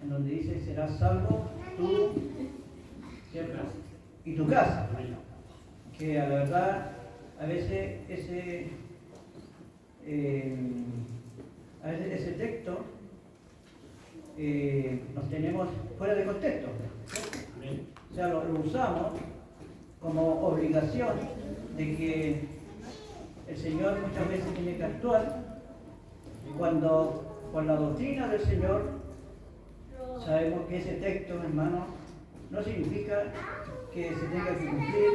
en donde dice, serás salvo tú, ¿cierto? Y tu casa. Que a la verdad, a veces ese texto nos tenemos fuera de contexto. O sea, lo usamos como obligación de que el Señor muchas veces tiene que actuar cuando con la doctrina del Señor sabemos que ese texto, hermano, no significa que se tenga que cumplir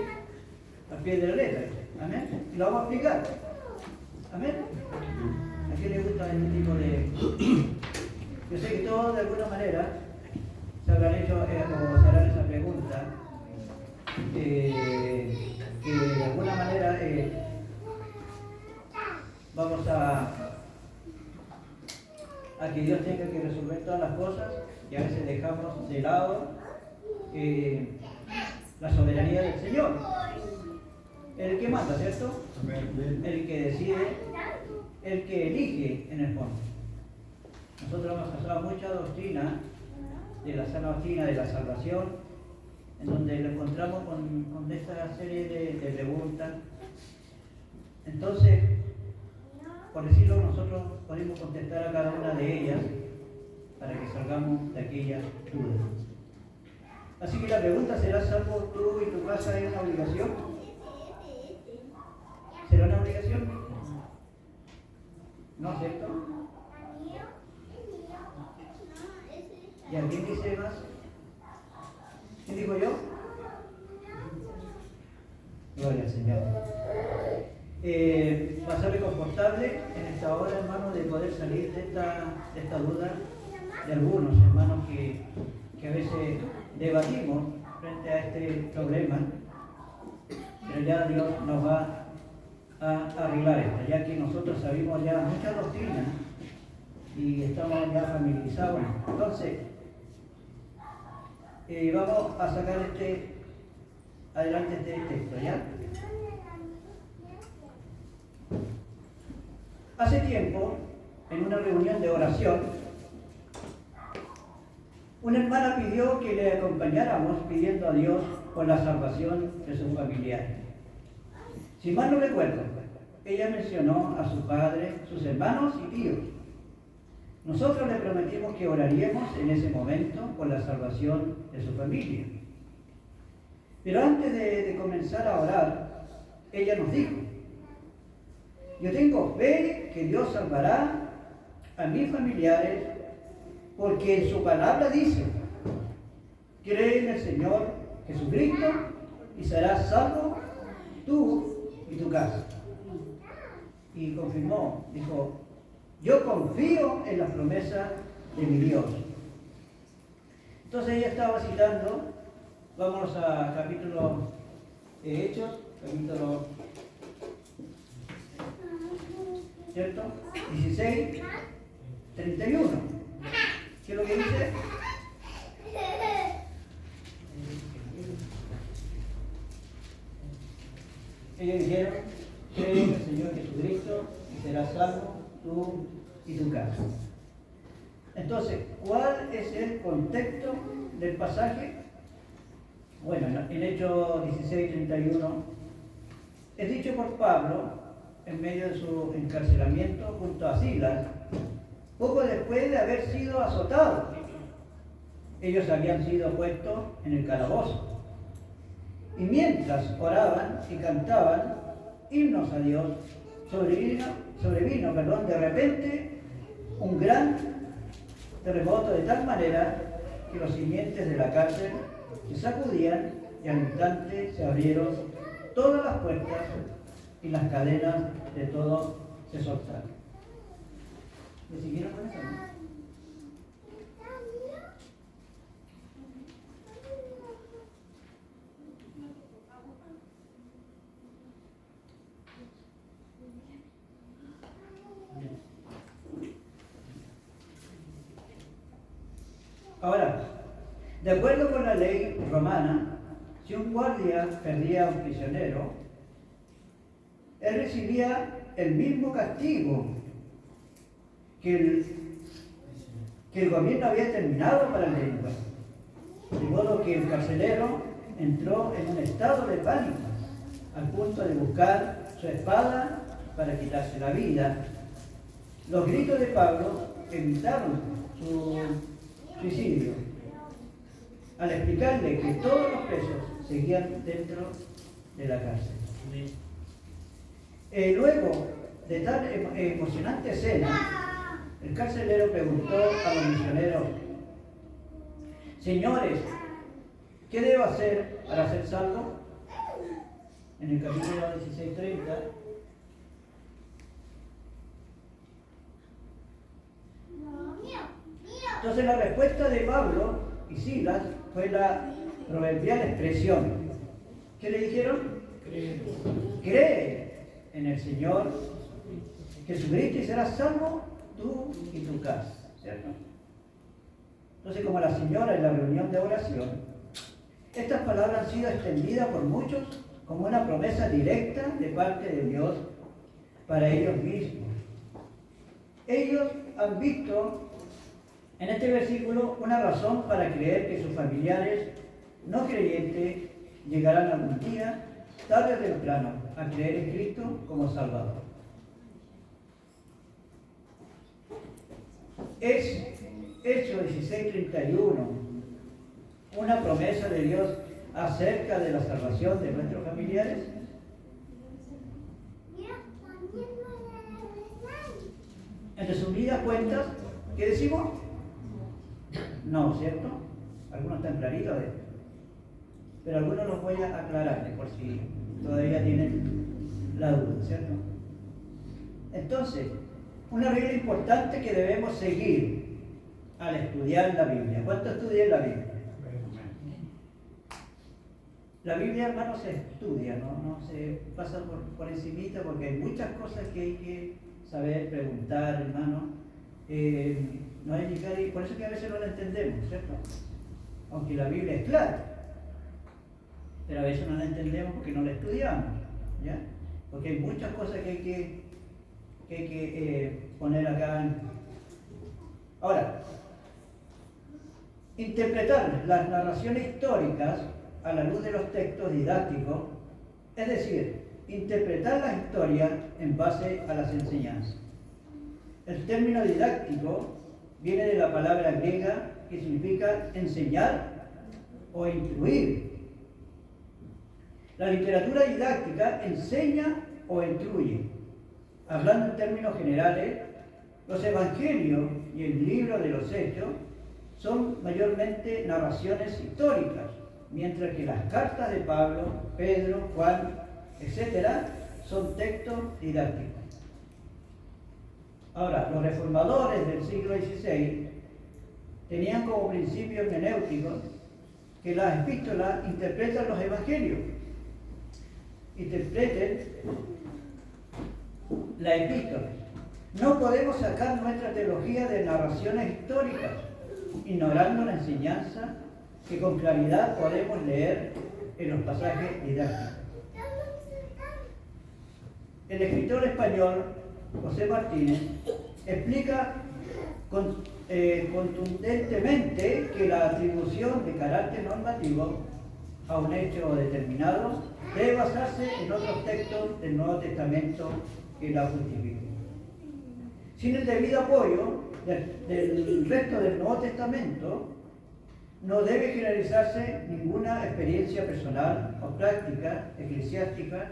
al pie de la letra. Amén. Y lo vamos a explicar. Amén. ¿A quién le gusta este tipo de...? Yo sé que todos de alguna manera se habrán hecho o se harán esa pregunta, que de alguna manera vamos a que Dios tenga que resolver todas las cosas y a veces dejamos de lado la soberanía del Señor. El que manda, ¿cierto? El que decide, el que elige en el fondo. Nosotros hemos pasado mucha doctrina de la sana doctrina de la salvación, en donde lo encontramos con esta serie de preguntas. Entonces, por decirlo, nosotros podemos contestar a cada una de ellas para que salgamos de aquellas dudas. Así que la pregunta, ¿serás salvo tú y tu casa? ¿Es una obligación? ¿Será una obligación? ¿No, cierto? ¿Y a quién dice más? ¿Quién digo yo? Gloria al Señor. Va a ser confortable en esta hora, hermano, de poder salir de esta duda de algunos hermanos que a veces debatimos frente a este problema, pero ya Dios nos va a arreglar esto, ya que nosotros sabemos ya mucha doctrina y estamos ya familiarizados. Entonces, vamos a sacar adelante este texto, ¿ya? Hace tiempo, en una reunión de oración, una hermana pidió que le acompañáramos pidiendo a Dios por la salvación de sus familiares. Si mal no recuerdo, ella mencionó a su padre, sus hermanos y tíos. Nosotros le prometimos que oraríamos en ese momento por la salvación de su familia. Pero antes de comenzar a orar, ella nos dijo: yo tengo fe que Dios salvará a mis familiares, porque en su palabra dice: cree en el Señor Jesucristo y serás salvo tú y tu casa. Y confirmó, dijo: yo confío en las promesas de mi Dios. Entonces ella estaba citando, vámonos a capítulo de Hechos, capítulo, ¿cierto? 16, 31. ¿Qué es lo que dice? Ellos dijeron: cree en el Señor Jesucristo y serás salvo tú y tu casa. Entonces, ¿cuál es el contexto del pasaje? Bueno, en Hechos 16, 31 es dicho por Pablo en medio de su encarcelamiento junto a Silas, poco después de haber sido azotados. Ellos habían sido puestos en el calabozo. Y mientras oraban y cantaban himnos a Dios, sobrevino, de repente un gran terremoto, de tal manera que los cimientos de la cárcel se sacudían y al instante se abrieron todas las puertas y las cadenas de todos se soltaron. ¿Me siguieron con eso? ¿No? Ahora, de acuerdo con la ley romana, si un guardia perdía a un prisionero, él recibía el mismo castigo que que el gobierno había terminado para el delincuente. De modo que el carcelero entró en un estado de pánico, al punto de buscar su espada para quitarse la vida. Los gritos de Pablo evitaron su suicidio, al explicarle que todos los presos seguían dentro de la cárcel. Luego de tan emocionante escena, el carcelero preguntó a los misioneros: señores, ¿qué debo hacer para ser salvo? En el capítulo 16:30. Entonces la respuesta de Pablo y Silas fue la proverbial expresión. ¿Qué le dijeron? Cree en el Señor Jesucristo y serás salvo tú y tu casa. ¿Cierto? Entonces, como la señora en la reunión de oración, estas palabras han sido extendidas por muchos como una promesa directa de parte de Dios para ellos mismos. Ellos han visto en este versículo una razón para creer que sus familiares no creyentes llegarán algún día, tarde o temprano, a creer en Cristo como Salvador. Es Hechos 16:31 una promesa de Dios acerca de la salvación de nuestros familiares. En resumidas cuentas, ¿qué decimos? No, ¿cierto? Algunos están claritos de esto, pero algunos los voy a aclarar por si todavía tienen la duda, ¿cierto? Entonces, una regla importante que debemos seguir al estudiar la Biblia. ¿Cuánto estudian la Biblia? La Biblia, hermano, se estudia, no se pasa por encimita, porque hay muchas cosas que hay que saber, preguntar, hermano. No hay ni claro, y por eso que a veces no la entendemos, ¿cierto? Aunque la Biblia es clara, pero a veces no la entendemos porque no la estudiamos, ¿ya? Porque hay muchas cosas que hay que poner acá. Ahora, interpretar las narraciones históricas a la luz de los textos didácticos, es decir, interpretar la historia en base a las enseñanzas. El término didáctico viene de la palabra griega que significa enseñar o instruir. La literatura didáctica enseña o instruye. Hablando en términos generales, los evangelios y el libro de los Hechos son mayormente narraciones históricas, mientras que las cartas de Pablo, Pedro, Juan, etc., son textos didácticos. Ahora, los reformadores del siglo XVI tenían como principio hermenéutico que las epístolas interpretan los evangelios. Interpreten la epístola. No podemos sacar nuestra teología de narraciones históricas, ignorando la enseñanza que con claridad podemos leer en los pasajes didácticos. El escritor español José Martínez explica contundentemente que la atribución de carácter normativo a un hecho determinado debe basarse en otros textos del Nuevo Testamento que la justifiquen. Sin el debido apoyo del resto del Nuevo Testamento, no debe generalizarse ninguna experiencia personal o práctica eclesiástica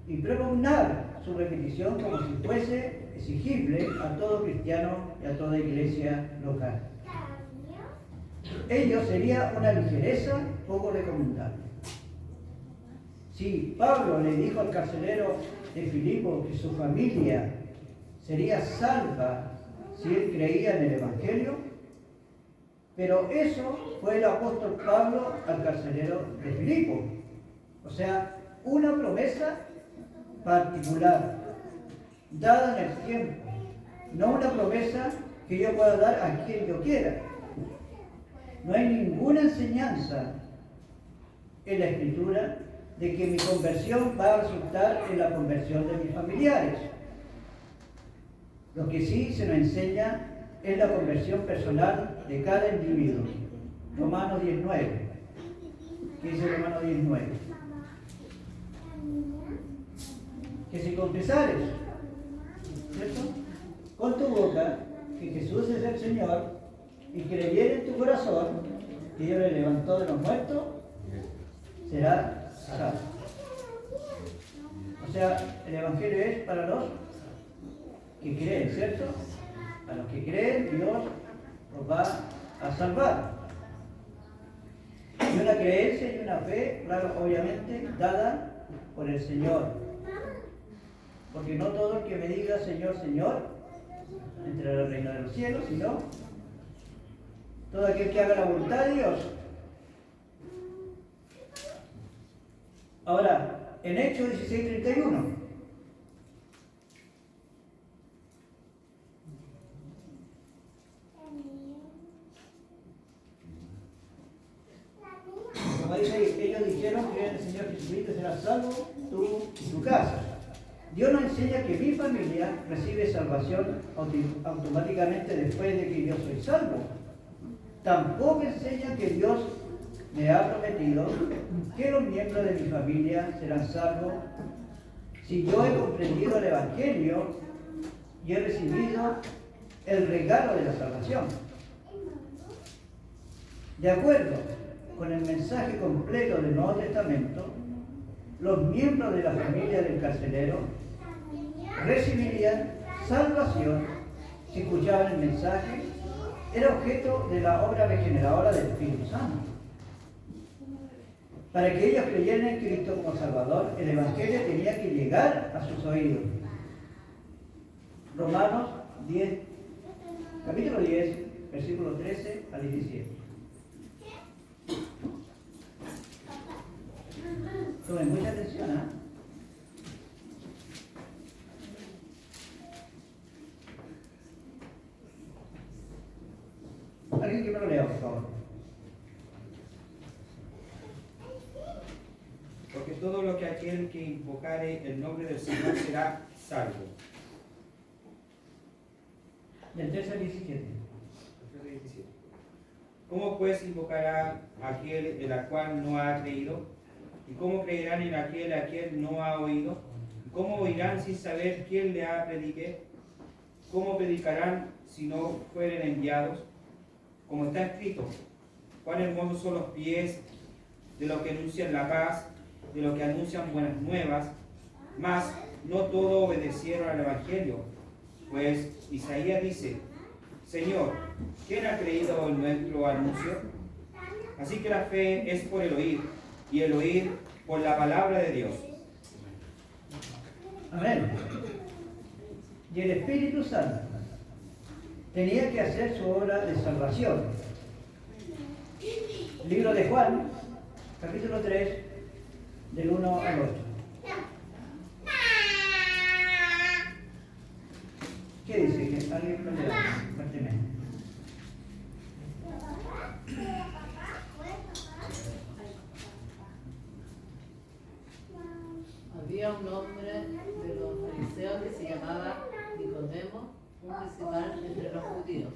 y propugnar su repetición como si fuese exigible a todo cristiano y a toda iglesia local. Ello sería una ligereza poco recomendable. Si Pablo le dijo al carcelero de Filipo que su familia sería salva si él creía en el Evangelio, pero eso fue el apóstol Pablo al carcelero de Filipo. O sea, una promesa particular, dada en el tiempo, no una promesa que yo pueda dar a quien yo quiera. No hay ninguna enseñanza en la Escritura de que mi conversión va a resultar en la conversión de mis familiares. Lo que sí se nos enseña es la conversión personal de cada individuo. Romanos 19. ¿Qué dice Romanos 19? Que si confesares, ¿cierto?, con tu boca que Jesús es el Señor y creyeres en tu corazón que Dios le levantó de los muertos, será salvo. O sea, el Evangelio es para los que creen, ¿cierto? A los que creen, Dios los va a salvar. Y una creencia y una fe, claro, obviamente, dada por el Señor. Porque no todo el que me diga Señor, Señor, entrará al reino de los cielos, sino todo aquel que haga la voluntad de Dios. Ahora, en Hechos 16:31. Como dice ahí, ellos dijeron que el Señor Jesucristo será salvo, tú y tu casa. Dios nos enseña que mi familia recibe salvación automáticamente después de que yo soy salvo. Tampoco enseña que Dios me ha prometido que los miembros de mi familia serán salvos si yo he comprendido el Evangelio y he recibido el regalo de la salvación. De acuerdo con el mensaje completo del Nuevo Testamento, los miembros de la familia del carcelero recibirían salvación si escuchaban el mensaje. Era objeto de la obra regeneradora del Espíritu Santo. Para que ellos creyeran en Cristo como Salvador, el Evangelio tenía que llegar a sus oídos. Romanos 10, capítulo 10, versículos 13 al 17. Tomen mucha atención, ¿eh? Alguien que me lo lea, por favor. Porque todo lo que aquel que invocare el nombre del Señor será salvo. Del 13 al 17. ¿Cómo pues invocará aquel en la cual no ha creído? ¿Y cómo creerán en aquel a quien no ha oído? ¿Y cómo oirán sin saber quién le ha predique? ¿Cómo predicarán si no fueren enviados? Como está escrito, cuán hermosos son los pies de los que anuncian la paz, de los que anuncian buenas nuevas, mas no todos obedecieron al Evangelio. Pues Isaías dice, Señor, ¿quién ha creído en nuestro anuncio? Así que la fe es por el oír, y el oír por la palabra de Dios. Amén. Y el Espíritu Santo tenía que hacer su obra de salvación. Libro de Juan, capítulo 3, del 1 al 8. ¿Qué dice? Que alguien lo lea fuertemente. Había un hombre de los fariseos que se llamaba Nicodemo, un principal entre los judíos.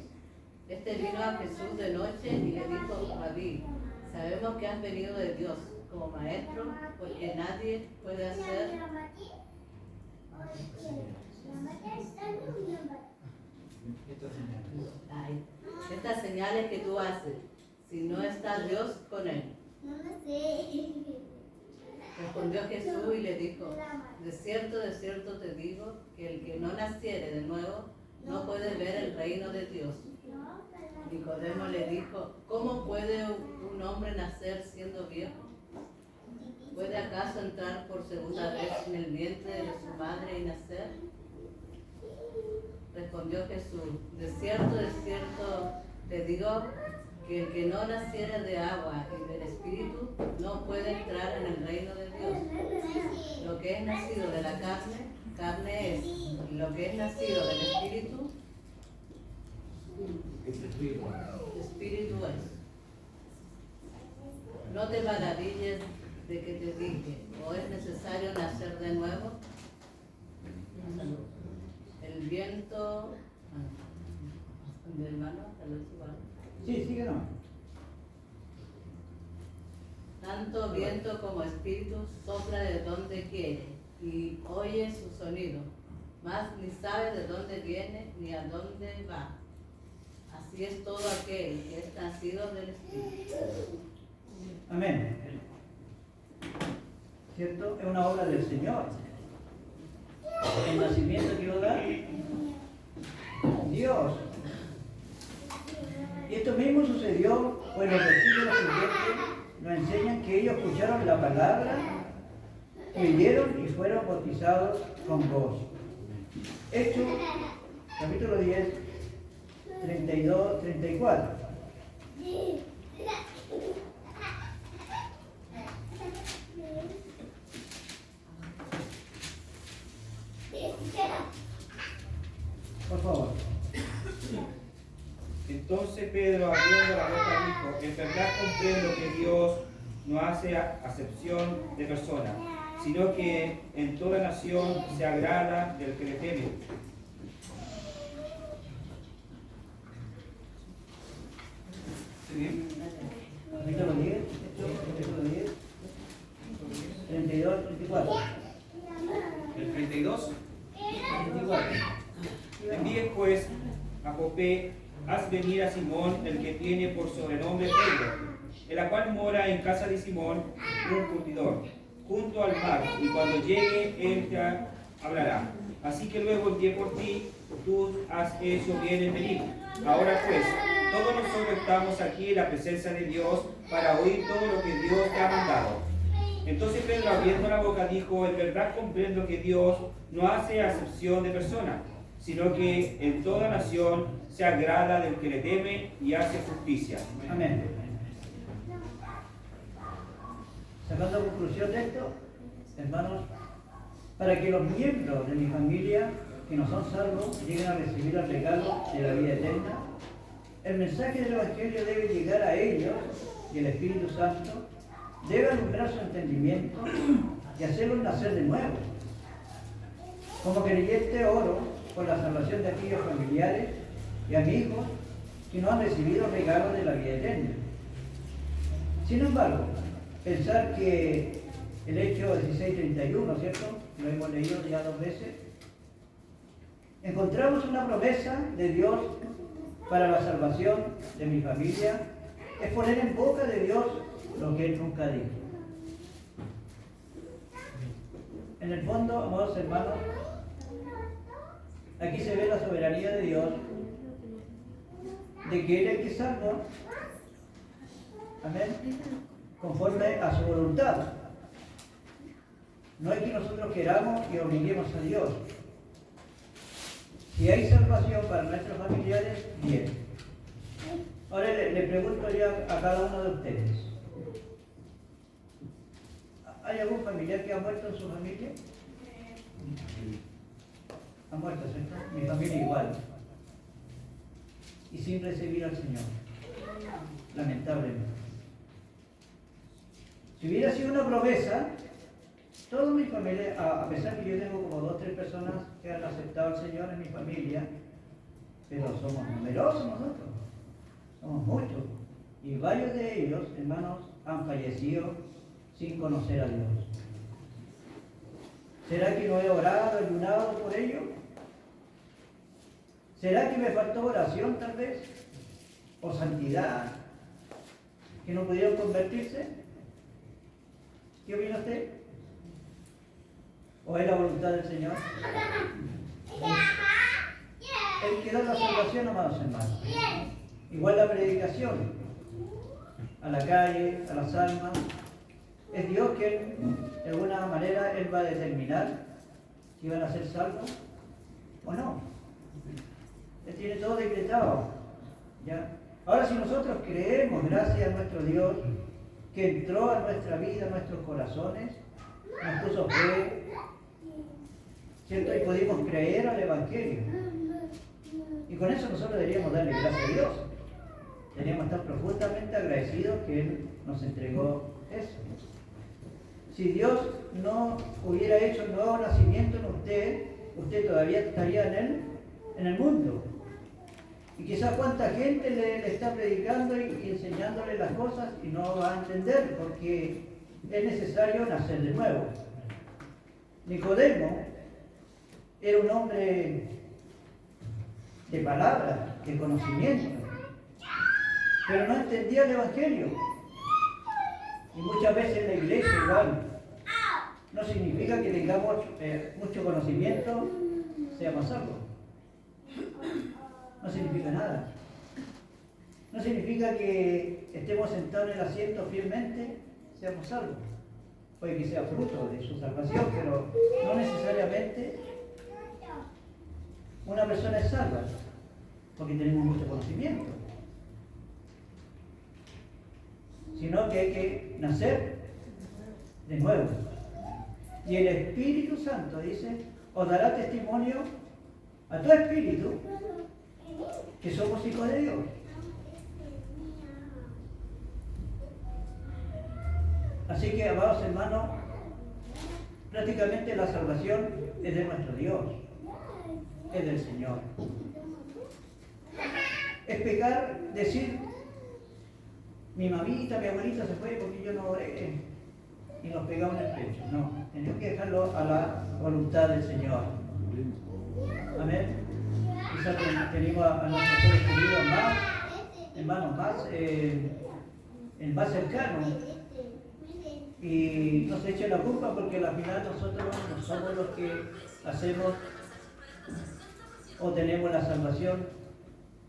Este vino a Jesús de noche y le dijo, Rabí, sabemos que has venido de Dios como maestro, porque nadie puede hacer estas señales que tú haces, si no está Dios con él. Respondió Jesús y le dijo, de cierto te digo, que el que no naciere de nuevo no puede ver el reino de Dios. Nicodemo le dijo, ¿cómo puede un hombre nacer siendo viejo? ¿Puede acaso entrar por segunda vez en el vientre de su madre y nacer? Respondió Jesús, de cierto te digo, que el que no naciere de agua y del Espíritu no puede entrar en el reino de Dios. Lo que es nacido de la carne es, y lo que es nacido del Espíritu, Espíritu es. No te maravilles de que te dije, o es necesario nacer de nuevo. El viento Mi hermano, tal vez igual. Sí, síguenos. Tanto viento como espíritu sopla de donde quiere y oye su sonido, mas ni sabe de dónde viene ni a dónde va. Así es todo aquel que es nacido del Espíritu. Amén. ¿Cierto? Es una obra del Señor. El nacimiento que da Dios. Y esto mismo sucedió, pues los versículos siguientes nos enseñan que ellos escucharon la palabra, creyeron y fueron bautizados con gozo. Hechos, capítulo 10, 32, 34. Por favor. Entonces Pedro, abriendo la boca, dijo: en verdad comprendo que Dios no hace acepción de personas, sino que en toda nación se agrada del que le teme. Capítulo 10, capítulo 10, 32, 34. El 32. 34. Envíe pues a Jope, haz venir a Simón, el que tiene por sobrenombre Pedro, el la cual mora en casa de Simón, un curtidor, junto al mar, y cuando llegue él te hablará. Así que luego envié por ti, tú has hecho bien en venir. Ahora pues, todos nosotros estamos aquí en la presencia de Dios para oír todo lo que Dios te ha mandado. Entonces Pedro, abriendo la boca, dijo: en verdad comprendo que Dios no hace acepción de personas, sino que en toda nación se agrada del que le teme y hace justicia. Amén. Sacando conclusión de esto, hermanos, para que los miembros de mi familia que no son salvos lleguen a recibir el regalo de la vida eterna, el mensaje del Evangelio debe llegar a ellos y el Espíritu Santo debe alumbrar su entendimiento y hacerlos nacer de nuevo. Como creyente oro por la salvación de aquellos familiares y amigos que no han recibido regalos de la vida eterna. Sin embargo, pensar que el hecho 16:31, ¿cierto? Lo hemos leído ya 2 veces. Encontramos una promesa de Dios para la salvación de mi familia, es poner en boca de Dios lo que Él nunca dijo. En el fondo, amados hermanos, aquí se ve la soberanía de Dios, de que Él es el que salva, amén, conforme a su voluntad. No es que nosotros queramos y obliguemos a Dios. Si hay salvación para nuestros familiares, bien. Ahora le pregunto ya a cada uno de ustedes: ¿hay algún familiar que ha muerto en su familia? Ha muerto, ¿cierto? Mi familia igual. Y sin recibir al Señor, lamentablemente. Si hubiera sido una promesa, toda mi familia, a pesar que yo tengo como 2 o 3 personas que han aceptado al Señor en mi familia, pero somos numerosos nosotros, somos muchos. Y varios de ellos, hermanos, han fallecido sin conocer a Dios. ¿Será que no he orado, ayunado por ellos? ¿Será que me faltó oración tal vez? ¿O santidad? ¿Que no pudieron convertirse? ¿Qué opina usted? ¿O es la voluntad del Señor? El que da la salvación, amados hermanos. Igual la predicación a la calle, a las almas. Es Dios que de alguna manera Él va a determinar si van a ser salvos o no. Él tiene todo decretado. ¿Ya? Ahora, si nosotros creemos, gracias a nuestro Dios, que entró a nuestra vida, a nuestros corazones, nos puso fe, ¿cierto? Y pudimos creer al Evangelio. Y con eso nosotros deberíamos darle gracias a Dios. Deberíamos estar profundamente agradecidos que Él nos entregó eso. Si Dios no hubiera hecho el nuevo nacimiento en usted, usted todavía estaría en el mundo. Y quizás cuánta gente le está predicando y enseñándole las cosas y no va a entender porque es necesario nacer de nuevo. Nicodemo era un hombre de palabra, de conocimiento, pero no entendía el Evangelio. Y muchas veces en la iglesia igual. No significa que tengamos mucho conocimiento, seamos salvos. No significa nada. No significa que estemos sentados en el asiento fielmente, seamos salvos. Puede que sea fruto de su salvación, pero no necesariamente una persona es salva, porque tenemos mucho conocimiento. Sino que hay que nacer de nuevo. Y el Espíritu Santo, dice, os dará testimonio a tu espíritu que somos hijos de Dios. Así que, amados hermanos, prácticamente la salvación es de nuestro Dios, es del Señor. Es pecar decir, mi mamita, mi abuelita se fue porque yo no oré y nos pegamos en el pecho. No, tenemos que dejarlo a la voluntad del Señor. Amén. Quizás tenemos a nuestros seres queridos más, hermanos más cercanos, y no se eche la culpa porque al final nosotros no somos los que hacemos o tenemos la salvación,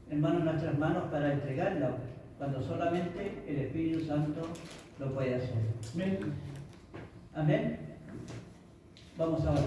hermanos, en nuestras manos para entregarla, cuando solamente el Espíritu Santo lo puede hacer. Amén. Vamos ahora.